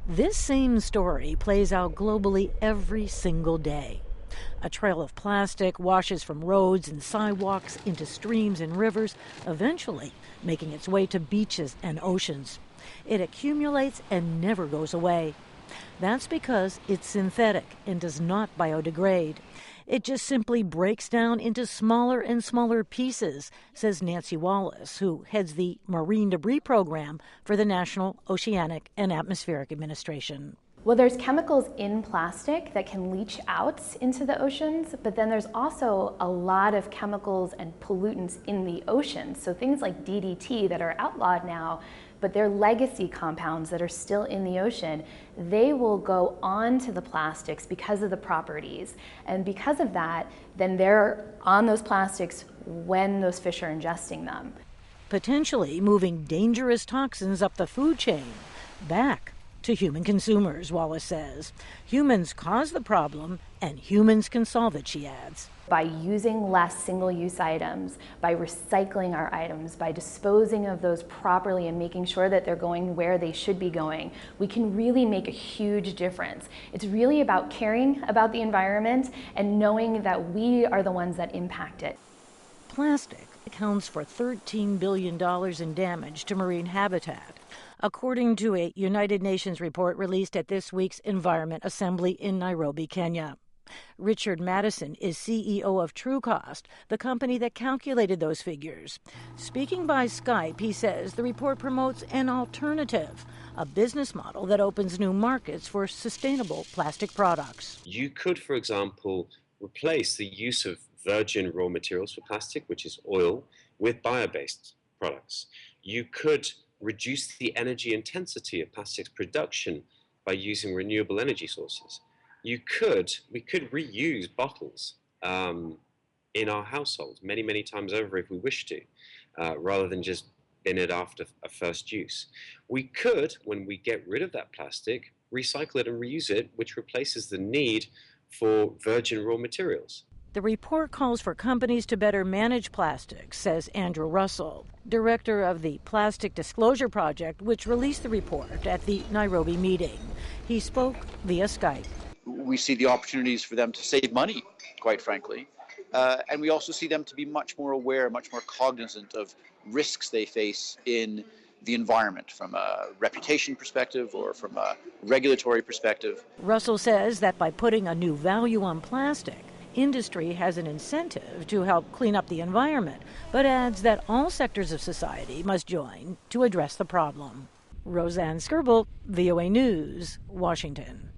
This same story plays out globally every single day. A trail of plastic washes from roads and sidewalks into streams and rivers, eventually making its way to beaches and oceans. It accumulates and never goes away. That's because it's synthetic and does not biodegrade. It just simply breaks down into smaller and smaller pieces, says Nancy Wallace, who heads the Marine Debris Program for the National Oceanic and Atmospheric Administration. Well, there's chemicals in plastic that can leach out into the oceans, but then there's also a lot of chemicals and pollutants in the oceans. So things like DDT that are outlawed now, but they're legacy compounds that are still in the ocean. They will go onto the plastics because of the properties. And because of that, then they're on those plastics when those fish are ingesting them. Potentially moving dangerous toxins up the food chain, back to human consumers, Wallace says. Humans cause the problem, and humans can solve it, she adds. By using less single-use items, by recycling our items, by disposing of those properly and making sure that they're going where they should be going, we can really make a huge difference. It's really about caring about the environment and knowing that we are the ones that impact it. Plastic accounts for $13 billion in damage to marine habitat, according to a United Nations report released at this week's Environment Assembly in Nairobi, Kenya. Richard Madison is CEO of TrueCost, the company that calculated those figures. Speaking by Skype, he says the report promotes an alternative, a business model that opens new markets for sustainable plastic products. You could, for example, replace the use of virgin raw materials for plastic, which is oil, with bio-based products. You could reduce the energy intensity of plastics production by using renewable energy sources. We could reuse bottles in our households many times over if we wish to, rather than just bin it after a first use. We could, when we get rid of that plastic, recycle it and reuse it, which replaces the need for virgin raw materials. The report calls for companies to better manage plastics, says Andrew Russell, director of the Plastic Disclosure Project, which released the report at the Nairobi meeting. He spoke via Skype. We see the opportunities for them to save money, quite frankly. And we also see them to be much more aware, much more cognizant of risks they face in the environment from a reputation perspective or from a regulatory perspective. Russell says that by putting a new value on plastic, industry has an incentive to help clean up the environment, but adds that all sectors of society must join to address the problem. Rosanne Skirble, VOA News, Washington.